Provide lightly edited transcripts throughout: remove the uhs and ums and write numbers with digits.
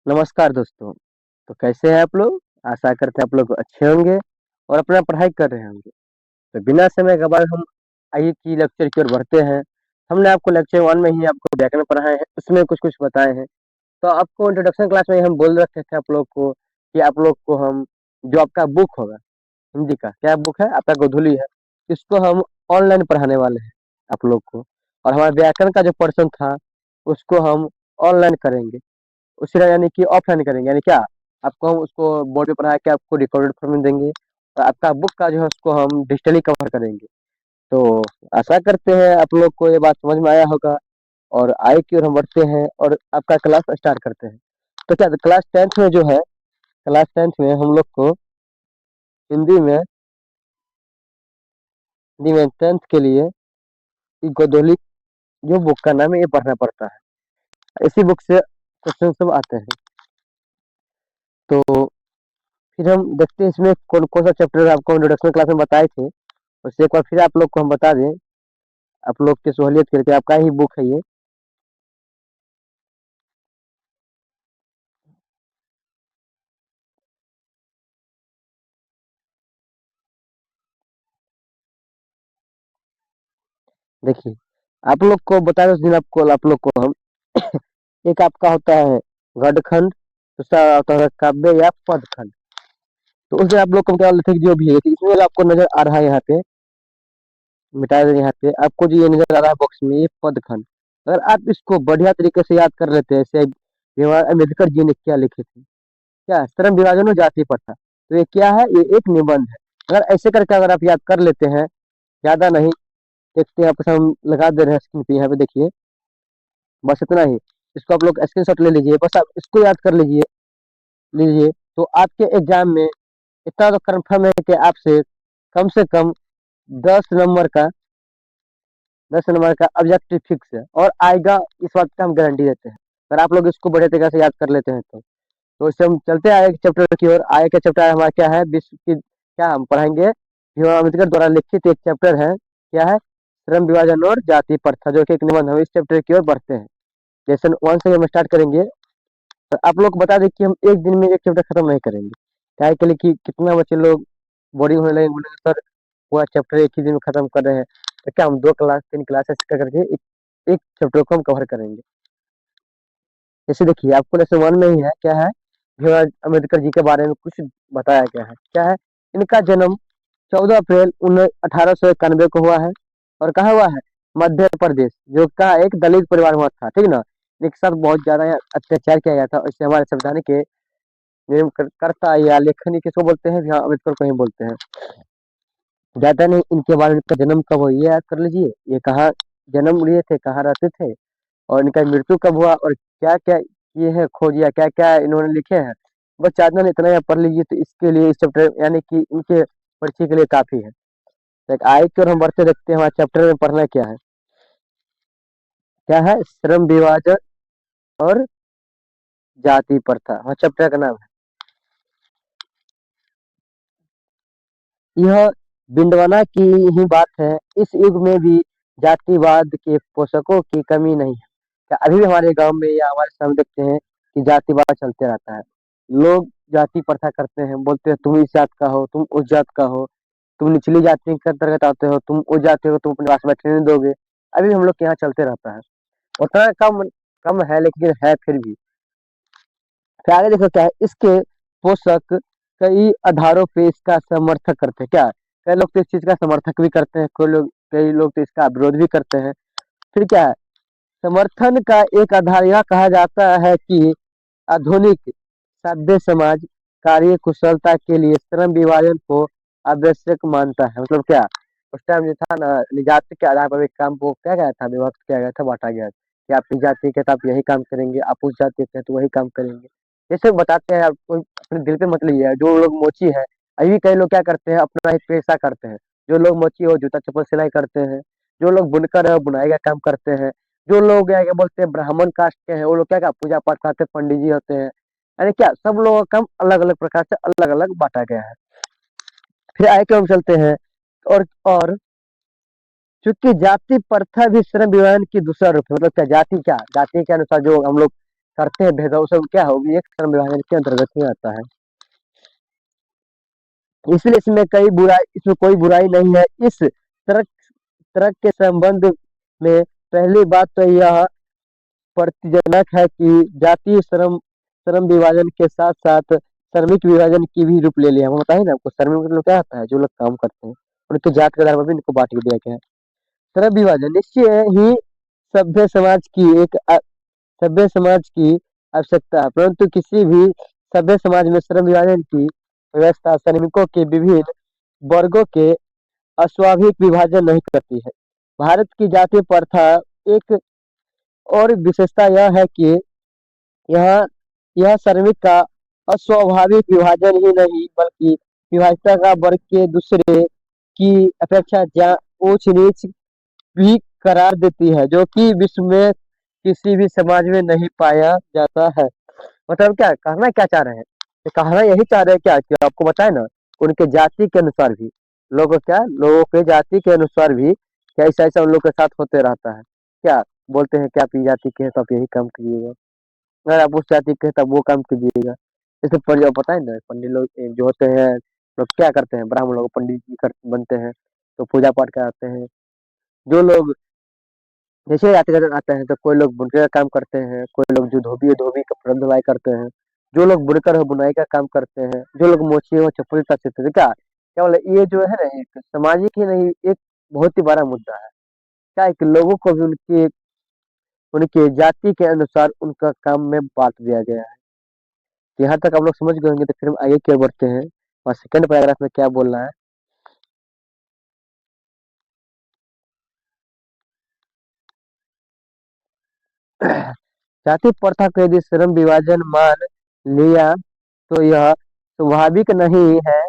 नमस्कार दोस्तों। तो कैसे हैं आप लोग? आशा करते हैं आप लोग अच्छे होंगे और अपना पढ़ाई कर रहे होंगे। तो बिना समय गवाए हम आइए की लेक्चर की ओर बढ़ते हैं। हमने आपको लेक्चर 1 में ही आपको व्याकरण पढ़ाए हैं, उसमें कुछ-कुछ बताए हैं। तो आपको इंट्रोडक्शन क्लास में हम बोल रखे थे आप लोग को कि आप लोग को हम जो आपका बुक होगा हिंदी का, क्या बुक है? आपका गोधुली है। इसको हम ऑनलाइन पढ़ाने वाले हैं आप लोग को और हमारा व्याकरण का जो पोर्शन था, उसको हम ऑनलाइन करेंगे। उसी तरह यानी कि ऑफलाइन करेंगे यानी क्या आपको हम उसको बोर्ड पे पढ़ा के आपको रिकॉर्डेड फॉर्म में देंगे और आपका बुक का जो है उसको हम डिजिटली कवर करेंगे। तो आशा करते हैं आप लोग को ये बात समझ में आया होगा और आगे की ओर हम बढ़ते हैं और आपका क्लास स्टार्ट करते हैं। तो क्या क्लास 10th में जो है क्लास 10th में हम लोग को हिंदी में हिंदी में 10th के लिए ये गोदोली जो बुक का नाम है ये पढ़ना पड़ता है। इसी बुक से क्वेश्चन सब आते हैं। तो फिर हम देखते हैं इसमें कौन-कौन सा चैप्टर आपको इंट्रोडक्शन क्लास में बताए थे। उससे एक बार फिर आप लोग को हम बता दें, आप लोग की सहूलियत के लिए आपका ही बुक है ये। देखिए, आप लोग को बता दें उस दिन आपको आप लोग को हम एक आपका होता है गद्यखंड, दूसरा होता है काव्य या पदखंड। तो उस दिन आप लोग को हम क्या लिखे जो भी है, इसमें आपको नज़र आ रहा है यहाँ पे, मिटा दें यहाँ पे, आपको जो ये नज़र आ रहा है बॉक्स में ये पदखंड। अगर आप इसको बढ़िया तरीके से याद कर लेते हैं, जैसे भीमराव अम्बेडकर जी ने क्या लिखे थे, क्या श्रम विभाजन और जाति प्रथा। तो ये क्या है? ये एक निबंध है। अगर ऐसे करके अगर आप याद कर लेते हैं, ज़्यादा नहीं, देखते हैं आपके हम लगा दे रहे हैं स्क्रीन पे, यहाँ पे देखिए, बस इतना ही। इसको आप लोग स्क्रीनशॉट ले लीजिए, बस आप इसको याद कर लीजिए लीजिए तो आपके एग्जाम में इतना तो कन्फर्म है कि आपसे कम से कम 10 नंबर का 10 नंबर का ऑब्जेक्टिव फिक्स है और आएगा, इस बात का हम गारंटी देते हैं। अगर आप लोग इसको बढ़िया तरीके से याद कर लेते हैं तो इससे हम चलते हैं आगे के चैप्टर की ओर। आगे का चैप्टर हमारा क्या है? विश्व की क्या हम पढ़ेंगे? भीमराव अम्बेडकर द्वारा लिखित एक चैप्टर है, क्या है? श्रम विभाजन और जाति प्रथा, जो कि एक निबंध है। हम इस चैप्टर की ओर बढ़ते हैं। लेसन 1 से हम स्टार्ट करेंगे। और आप लोग को बता दें कि हम एक दिन में एक चैप्टर खत्म नहीं करेंगे। काहे के लिए कि कितना बच्चे लोग बोरिंग होने लगे, बोलेंगे सर पूरा चैप्टर एक ही दिन में खत्म कर रहे हैं। तो क्या हम 2 क्लास 3 क्लासेस कर करके एक एक चैप्टर को हम कवर करेंगे। जैसे देखिए आपको लेसन 1 में ही है, क्या है? भीमराव अम्बेडकर जी के बारे में कुछ बताया गया है। क्या है? इनका जन्म 14 अप्रैल 1891 को हुआ है और कहाँ हुआ है? मध्य प्रदेश, जो का एक दलित परिवार हुआ था, ठीक ना? एक साथ बहुत ज़्यादा यहाँ अत्याचार किया गया था। इससे हमारे संविधान के कर्ता या लेखनी किसको बोलते हैं? भीमराव अम्बेडकर को ही बोलते हैं। ज़्यादा नहीं, इनके बारे में इनका जन्म कब हुआ ये याद कर लीजिए। ये कहाँ जन्म लिए थे, कहाँ रहते थे और इनका मृत्यु कब हुआ और क्या-क्या ये है खोज या क्या-क्या इन्होंने लिखे हैं। बस ज़्यादा नहीं, इतना ही आप पढ़ लीजिए तो इसके लिए इस चैप्टर यानी कि इनके परिचय के लिए काफ़ी है। तो एक आगे की ओर हम बढ़ते देखते हैं हमारे चैप्टर में पढ़ना क्या है? क्या है? श्रम विभाजन और जाति प्रथा, हाँ चैप्टर का नाम है। यह विडंबना की ही बात है, इस युग में भी जातिवाद के पोषकों की कमी नहीं है। क्या अभी भी हमारे गांव में या हमारे सामने देखते हैं कि जातिवाद चलते रहता है। लोग जाति प्रथा करते हैं, बोलते हैं तुम इस जात का हो, तुम उस जात का हो, तुम निचली जाति के अंतर्गत आते हो, तुम उस जाति हो, तुम अपने पास बैठने नहीं दोगे। अभी हम लोग के यहाँ चलते रहता है। उतना कम कम है लेकिन है फिर भी। फिर आगे देखो क्या है? इसके पोषक कई आधारों पे इसका समर्थक करते हैं। क्या? कई लोग तो इस चीज़ का समर्थक भी करते हैं, कई लोग तो इसका विरोध भी करते हैं। फिर क्या है? समर्थन का एक आधार यह कहा जाता है कि आधुनिक सभ्य समाज कार्य कुशलता के लिए श्रम विभाजन को आवश्यक मानता है। मतलब क्या? उस टाइम जो था ना, जाति के आधार पर एक काम को क्या गया था? विभक्त किया गया था, बाँटा गया था कि आप इस जाति के तो आप यही काम करेंगे, आप उस जाति के हैं तो वही काम करेंगे। जैसे बताते हैं, आप कोई अपने दिल पे मत लीजिए। जो लोग मोची है, अभी कई लोग क्या करते हैं? अपना ही पेशा करते हैं। जो लोग मोची हो जूता-चप्पल सिलाई करते हैं, जो लोग बुनकर है, वो बुनाई का काम करते हैं। जो लोग क्या बोलते हैं ब्राह्मण कास्ट के हैं, वो लोग क्या पूजा पाठ करते हैं, पंडित जी होते हैं। यानी क्या सब लोगों का काम अलग-अलग प्रकार से अलग-अलग बाँटा गया है। फिर आगे की ओर चलते हैं और चूँकि जाति प्रथा भी श्रम विभाजन की दूसरा रूप है। मतलब क्या? जाति के अनुसार जो हम लोग करते हैं भेदभाव, सब क्या हो, एक श्रम विभाजन के अंतर्गत ही आता है। इसलिए इसमें कोई बुराई नहीं है। इस तर्क तर्क के संबंध में पहली बात तो यह प्रतिजनक है कि जातीय श्रम श्रम विभाजन के साथ साथ श्रमिक विभाजन की भी रूप ले लिया। हम बताए ना आपको, श्रमिक मतलब क्या होता है, जो लोग काम करते हैं उनके जात के आधार पर भी इनको बांट के दिया गया है। श्रम विभाजन निश्चय ही सभ्य समाज की एक सभ्य समाज की आवश्यकता है, परंतु किसी भी सभ्य समाज में श्रम विभाजन की व्यवस्था श्रमिकों के विभिन्न वर्गों के अस्वाभाविक विभाजन नहीं करती है। भारत की जातीय प्रथा एक और विशेषता यह है कि यह यह श्रमिक का अस्वाभाविक विभाजन ही नहीं, बल्कि विभाजिता का वर्ग के दूसरे की अपेक्षा ऊंच नीच भी करार देती है, जो कि विश्व में किसी भी समाज में नहीं पाया जाता है। मतलब क्या कहना क्या चाह रहे हैं, ये कहना यही चाह रहे हैं क्या कि आपको बताए ना, उनके जाति के अनुसार भी लोगों के जाति के अनुसार भी क्या ऐसा ऐसा उन लोग के साथ होते रहता है। क्या बोलते हैं कि आप ये जाति के हैं तो आप यही काम कीजिएगा, अगर आप उस जाति के हैं तब वो काम कीजिएगा। जैसे पंडित पता है ना, पंडित लोग जो होते हैं, लोग क्या करते हैं, ब्राह्मण लोग पंडित जी बनते हैं तो पूजा पाठ कराते हैं। जो लोग जैसे आते हैं तो कोई लोग बुनकर का काम करते हैं, कोई लोग जो धोबी है धोबी कपड़ा धुलाई करते हैं, जो लोग बुनकर हो बुनाई का काम करते हैं, जो लोग मोची हो चप्पल का सीखते हैं। क्या क्या बोले, ये जो है ना एक सामाजिक ही नहीं, एक बहुत ही बड़ा मुद्दा है। क्या है कि लोगों को भी उनके उनके जाति के अनुसार उनका काम में बांट दिया गया है। यहाँ तक आप लोग समझ गए होंगे, तो फिर हम आगे क्या बढ़ते हैं और सेकंड पैराग्राफ में क्या बोलना है। जाति प्रथा को यदि श्रम विभाजन मान लिया तो यह स्वाभाविक नहीं है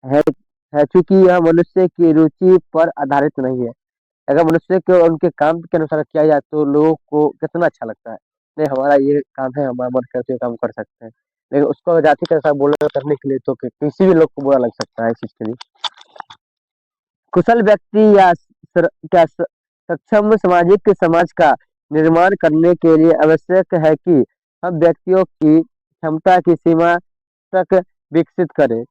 है चूंकि यह मनुष्य की रुचि पर आधारित नहीं है। अगर मनुष्य को उनके काम के अनुसार किया जाए तो लोगों को कितना अच्छा लगता है, नहीं हमारा ये काम है, हमारा मन करते हुए काम कर सकते हैं। लेकिन उसको जाति के अनुसार बोले करने के लिए तो किसी भी लोग को बुरा लग सकता है इस चीज के लिए। कुशल व्यक्ति या सक्षम सामाजिक समाज का निर्माण करने के लिए आवश्यक है कि हम व्यक्तियों की क्षमता की सीमा तक विकसित करें,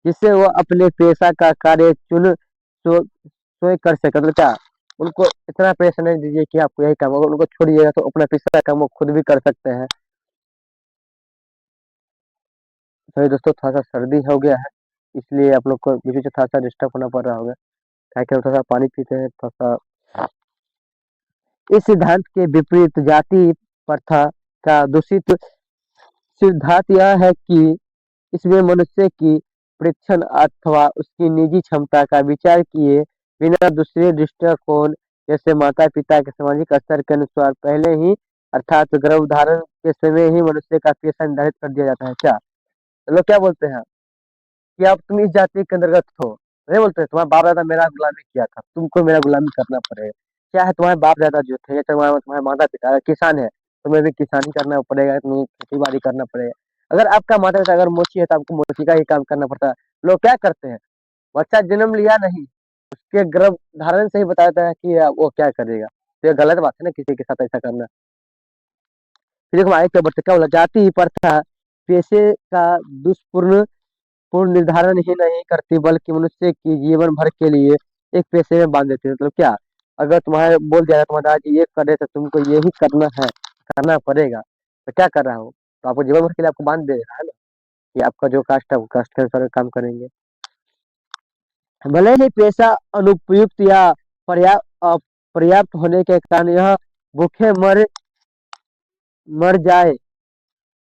जिससे वो अपने पेशा का कार्य स्वयं कर सके। मतलब क्या, उनको इतना प्रेशर नहीं दीजिए कि आपको यही काम, अगर उनको छोड़िएगा तो अपना पेशा का काम वो खुद भी कर सकते हैं। सही दोस्तों, थोड़ा सा सर्दी हो गया है, इसलिए आप लोग को बीच में थोड़ा सा डिस्टर्ब होना पड़ रहा होगा। क्या क्या थोड़ा सा पानी पीते हैं थोड़ा सा। इस सिद्धांत के विपरीत जाति प्रथा का दूषित सिद्धांत यह है कि इसमें मनुष्य की परीक्षण अथवा उसकी निजी क्षमता का विचार किए बिना दूसरे दृष्टिकोण जैसे माता पिता के सामाजिक स्तर के अनुसार पहले ही अर्थात गर्भधारण के समय ही मनुष्य का पेशा निर्धारित कर दिया जाता है। क्या लोग क्या बोलते हैं कि अब तुम इस जाति के अंतर्गत हो, नहीं बोलते तुम्हारा बाप दादा मेरा गुलामी किया था, तुमको मेरा गुलामी करना पड़ेगा। क्या है, तुम्हारे बाप दादा जो थे या तुम्हारे माता पिता किसान है, तुम्हें भी किसानी करना पड़ेगा, तुम्हें खेती बाड़ी करना पड़ेगा। अगर आपका माता पिता अगर मोची है तो आपको मोची का ही काम करना पड़ता है। लोग क्या करते हैं, बच्चा जन्म लिया नहीं, उसके गर्भ धारण से ही बताता है कि वो क्या करेगा। तो ये गलत बात है ना, किसी के साथ ऐसा करना। फिर देखो आगे क्या बढ़ते, क्या बोला, जाति प्रथा पेशे का दुष्पूर्ण पूर्ण निर्धारण ही नहीं करती, बल्कि मनुष्य की जीवन भर के लिए एक पेशे में बांध देती है। मतलब क्या, अगर तुम्हारे बोल दिया तुम्हारे दादाजी ये करे तो तुमको यही करना है, करना पड़ेगा, तो क्या कर रहा हो, तो आपको जीवन भर के लिए आपको बांध दे रहा है ना कि आपका जो कास्ट है वो कास्ट के अनुसार काम करेंगे। भले ही पेशा अनुपयुक्त या पर्याप्त होने के कारण यह भूखे मर जाए,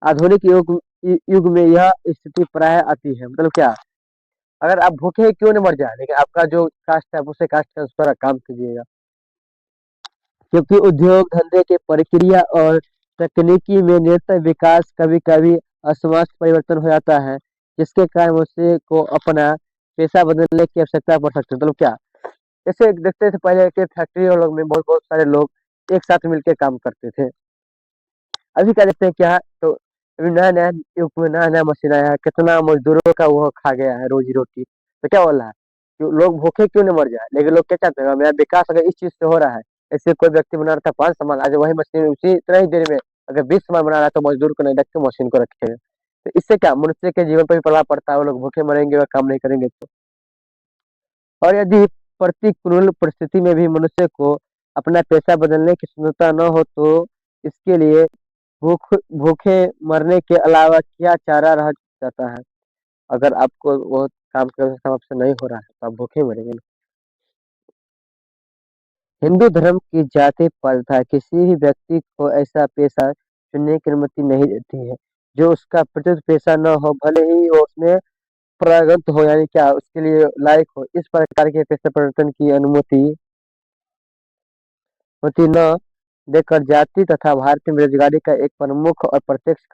आधुनिक युग में यह स्थिति प्राय आती है। मतलब क्या, अगर आप भूखे क्यों नहीं मर जाए, लेकिन आपका जो कास्ट है उसे कास्ट के अनुसार काम कीजिएगा। क्योंकि उद्योग धंधे के प्रक्रिया और तकनीकी में निरंतर विकास कभी कभी असमस्त परिवर्तन हो जाता है, जिसके कारण उसे को अपना पेशा बदलने की आवश्यकता पड़ सकती है। मतलब क्या, जैसे देखते थे पहले के फैक्ट्री और लोग में बहुत बहुत सारे लोग एक साथ मिलकर काम करते थे। अभी क्या देखते हैं क्या, तो अभी नया नया युग में नया नया मशीन आया है, कितना मजदूरों का वो खा गया है रोजी रोटी। तो क्या बोल रहा है कि लोग भूखे क्यों नहीं मर जाए, लेकिन लोग क्या चाहते हैं, मेरा विकास अगर इस चीज से हो रहा है, ऐसे कोई व्यक्ति बना रहा था 5 सामान, आज वही मशीन उसी इतना ही देर में अगर 20 सामान बना रहा है तो मजदूर को नहीं रख के मशीन को रखेगा। तो इससे क्या मनुष्य के जीवन पर भी प्रभाव पड़ता है, वो लोग भूखे मरेंगे और काम नहीं करेंगे तो। और यदि प्रतिकूल परिस्थिति में भी मनुष्य को अपना पेशा बदलने की स्वतंत्रता न हो तो इसके लिए भूखे मरने के अलावा क्या चारा रह जाता है? अगर आपको वो काम करने आपसे नहीं हो रहा है तो आप भूखे मरेंगे ना। हिंदू धर्म की जाति प्रथा किसी भी व्यक्ति को ऐसा पेशा चुनने की अनुमति नहीं देती है जो उसका प्रचुर पेशा न हो, भले ही वो उसमें प्रारंभ हो, यानी क्या उसके लिए लायक हो। इस प्रकार के पेशा परिवर्तन की अनुमति होती न देकर जाति तथा भारत में बेरोजगारी का एक प्रमुख और प्रत्यक्ष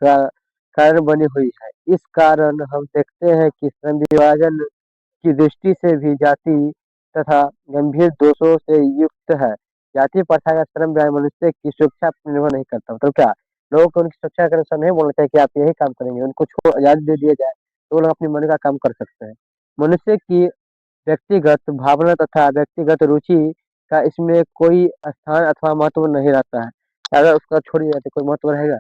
कारण बनी हुई है। इस कारण हम देखते हैं कि श्रम विभाजन की दृष्टि से भी जाति तथा गंभीर दोषों से युक्त है। जाति प्रथा का श्रम विभाजन मनुष्य की सुरक्षा पर निर्भर नहीं करता। मतलब क्या, लोगों को उनकी सुरक्षा के अनुसार नहीं बोलना चाहिए कि आप यही काम करेंगे, उनको छोड़ आजादी दे दिया जाए तो वो लोग अपनी मन का काम कर सकते हैं। मनुष्य की व्यक्तिगत भावना तथा व्यक्तिगत रुचि का इसमें कोई स्थान अथवा महत्व नहीं रहता है। अगर उसका छोड़ दिया जाए तो कोई महत्व रहेगा?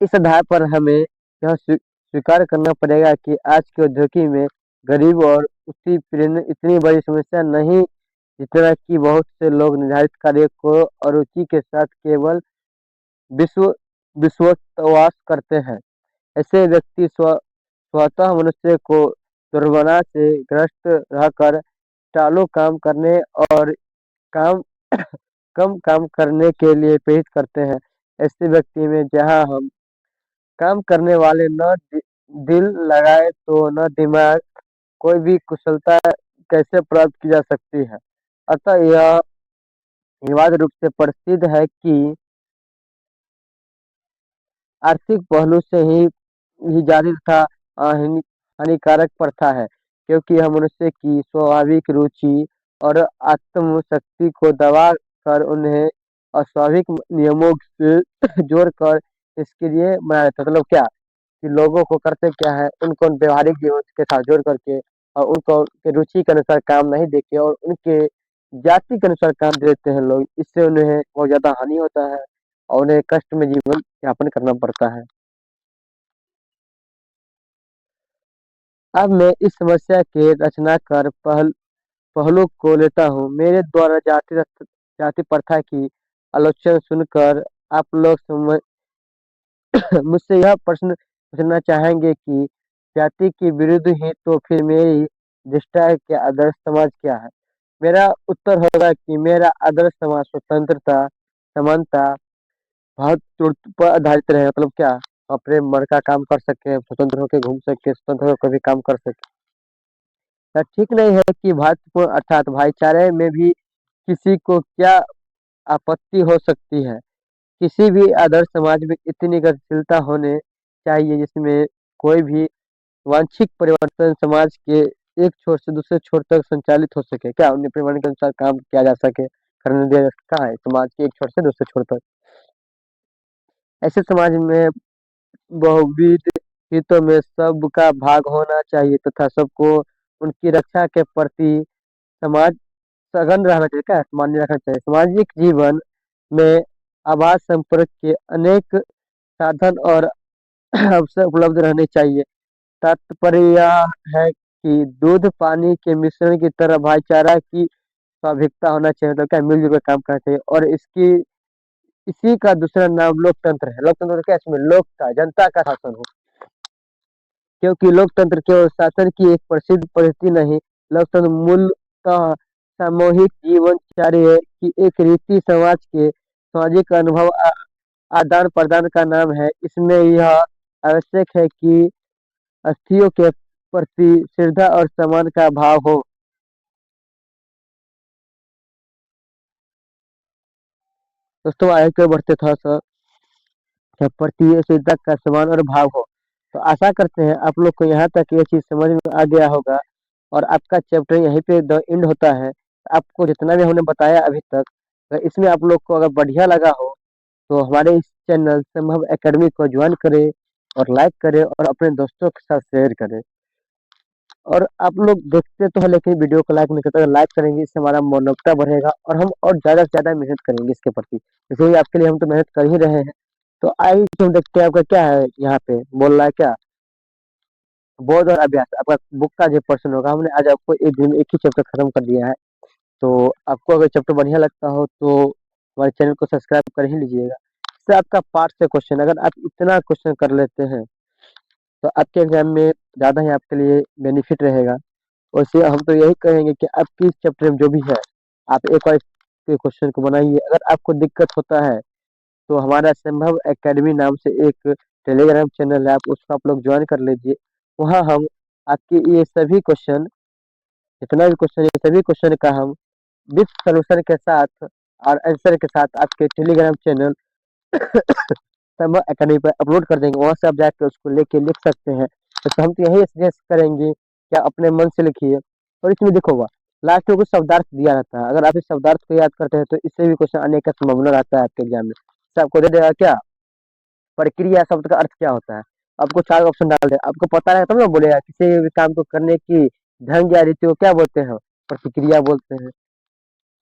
इस आधार पर हमें यह स्वीकार करना पड़ेगा कि आज के औद्योगिक में गरीब और उसकी प्रेरणा इतनी बड़ी समस्या नहीं, जितना कि बहुत से लोग निर्धारित कार्य को अरुचि के साथ केवल विश्व विश्वास करते हैं। ऐसे व्यक्ति स्वतः मनुष्य को दुर्भावना से ग्रस्त रहकर चालू काम करने और काम कम काम करने के लिए प्रेरित करते हैं। ऐसे व्यक्ति में जहाँ हम काम करने वाले न दिल लगाए तो न दिमाग, कोई भी कुशलता कैसे प्राप्त की जा सकती है। अतः यह अनिवार्य रूप से प्रसिद्ध है कि आर्थिक पहलू से ही जारी तथा हानिकारक प्रथा है, क्योंकि यह मनुष्य की स्वाभाविक रुचि और आत्मशक्ति को दबा कर उन्हें अस्वाभाविक नियमों से जोड़कर इसके लिए बनाया जाता है। मतलब क्या कि लोगों को करते क्या है, उनको व्यवहारिक जीवन के साथ जोड़ करके और उनको के रुचि के अनुसार काम नहीं देके और उनके जाति के अनुसार काम दे देते हैं लोग। इससे उन्हें बहुत ज्यादा हानि होता है और उन्हें कष्ट में जीवन यापन करना पड़ता है। अब मैं इस समस्या के रचनाकार पहलू को लेता हूँ। मेरे द्वारा जाति प्रथा की आलोचना सुनकर आप लोग मुझसे यह प्रश्न पूछना चाहेंगे कि जाति के विरुद्ध ही तो फिर मेरी दृष्टि के आदर्श समाज क्या है? मेरा उत्तर होगा कि मेरा आदर्श समाज स्वतंत्रता, समानता, भातृत्व पर आधारित रहे। मतलब क्या, अपने मन का काम कर सके, स्वतंत्र होकर घूम सके, स्वतंत्र होकर भी काम कर सके। यह ठीक नहीं है कि भातृत्व अर्थात भाईचारे में भी किसी को क्या आपत्ति हो सकती है। किसी भी आदर्श समाज में इतनी गतिशीलता होने चाहिए जिसमें कोई भी वांछित परिवर्तन समाज के एक छोर से दूसरे छोर तक संचालित हो सके। क्या उन्हें परिमाण के अनुसार काम किया जा सके, करने दिया जा सकता है समाज के एक छोर से दूसरे छोर तक। ऐसे समाज में बहुविध हितों में सबका भाग होना चाहिए तथा सबको उनकी रक्षा के प्रति समाज सघन रहना चाहिए। क्या मान्य रखना चाहिए। सामाजिक जीवन में आवाज संपर्क के अनेक साधन और अवसर उपलब्ध रहने चाहिए। तात्पर्य यह है कि दूध पानी के मिश्रण की तरह भाईचारा की स्वाभाविकता होना चाहिए। मतलब क्या, मिलजुल कर काम करना चाहिए। और इसी का दूसरा नाम लोकतंत्र है। लोकतंत्र क्या, इसमें लोक का जनता का शासन हो, क्योंकि लोकतंत्र केवल शासन की एक प्रसिद्ध पद्धति नहीं, लोकतंत्र मूलतः सामूहिक जीवनचर्या है कि एक रीति समाज के सामाजिक अनुभव आदान प्रदान का नाम है। इसमें यह आवश्यक है कि अस्थियों के प्रति श्रद्धा और सम्मान का भाव हो। दोस्तों आगे बढ़ते थोड़ा सा, के प्रति श्रद्धा का सम्मान और भाव हो। तो आशा करते हैं आप लोग को यहाँ तक ये चीज समझ में आ गया होगा और आपका चैप्टर यहीं पे द एंड होता है। आपको जितना भी हमने बताया अभी तक, अगर इसमें आप लोग को अगर बढ़िया लगा हो तो हमारे इस चैनल संभव एकेडमी को ज्वाइन करें और लाइक करें और अपने दोस्तों के साथ शेयर करें। और आप लोग देखते तो है लेकिन वीडियो को लाइक नहीं करते। अगर लाइक करेंगे इससे हमारा मानवता बढ़ेगा और हम और ज़्यादा से ज़्यादा मेहनत करेंगे इसके प्रति। जैसे ही आपके लिए हम तो मेहनत कर ही रहे हैं। तो आइए हम देखते हैं आपका क्या है यहाँ पे बोल रहा है क्या? बोध और अभ्यास आपका बुक का जो पर्सन होगा, हमने आज आपको एक दिन में एक ही चैप्टर खत्म कर दिया है। तो आपको अगर चैप्टर बढ़िया लगता हो तो हमारे चैनल को सब्सक्राइब कर ही लीजिएगा। इससे आपका पार्ट से क्वेश्चन अगर आप इतना क्वेश्चन कर लेते हैं तो आपके एग्जाम में ज़्यादा ही आपके लिए बेनिफिट रहेगा। वैसे हम तो यही कहेंगे कि आपकी इस चैप्टर में जो भी है आप एक बार के क्वेश्चन को बनाइए। अगर आपको दिक्कत होता है तो हमारा संभव एकेडमी नाम से एक टेलीग्राम चैनल है, आप उसको आप लोग ज्वाइन कर लीजिए। वहाँ हम आपके ये सभी क्वेश्चन, जितना भी क्वेश्चन है सभी क्वेश्चन का हम विथ सॉल्यूशन के साथ और आंसर के साथ आपके टेलीग्राम चैनल संभव एकेडमी पर अपलोड कर देंगे। वहाँ से आप जाकर उसको लेके लिख सकते हैं। तो हम तो यही सजेस्ट करेंगे कि आप अपने मन से लिखिए। और इसमें देखो हुआ लास्ट में कुछ शब्दार्थ दिया रहता है, अगर आप इस शब्दार्थ को याद करते हैं तो इससे भी क्वेश्चन आने का संभावना रहता है आपके एग्जाम में। इससे आपको दे देगा क्या प्रक्रिया शब्द का अर्थ क्या होता है। आपको 4 ऑप्शन डाल दे, आपको पता है तब ना बोलेगा किसी भी काम को करने की ढंग या रीति को क्या बोलते हैं, प्रतिक्रिया बोलते हैं।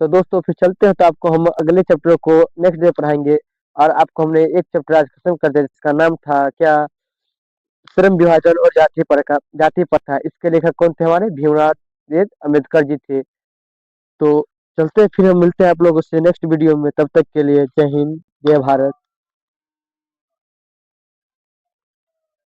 तो दोस्तों फिर चलते हैं, तो आपको हम अगले चैप्टर को नेक्स्ट डे पढ़ाएंगे। और आपको हमने एक चैप्टर आज खत्म कर दिया जिसका नाम था क्या, श्रम विभाजन और जाति प्रथा। इसके लेखक कौन थे हमारे, भीमराव अम्बेडकर जी थे। तो चलते हैं फिर हम मिलते हैं आप लोगों से नेक्स्ट वीडियो में। तब तक के लिए जय हिंद, जय भारत।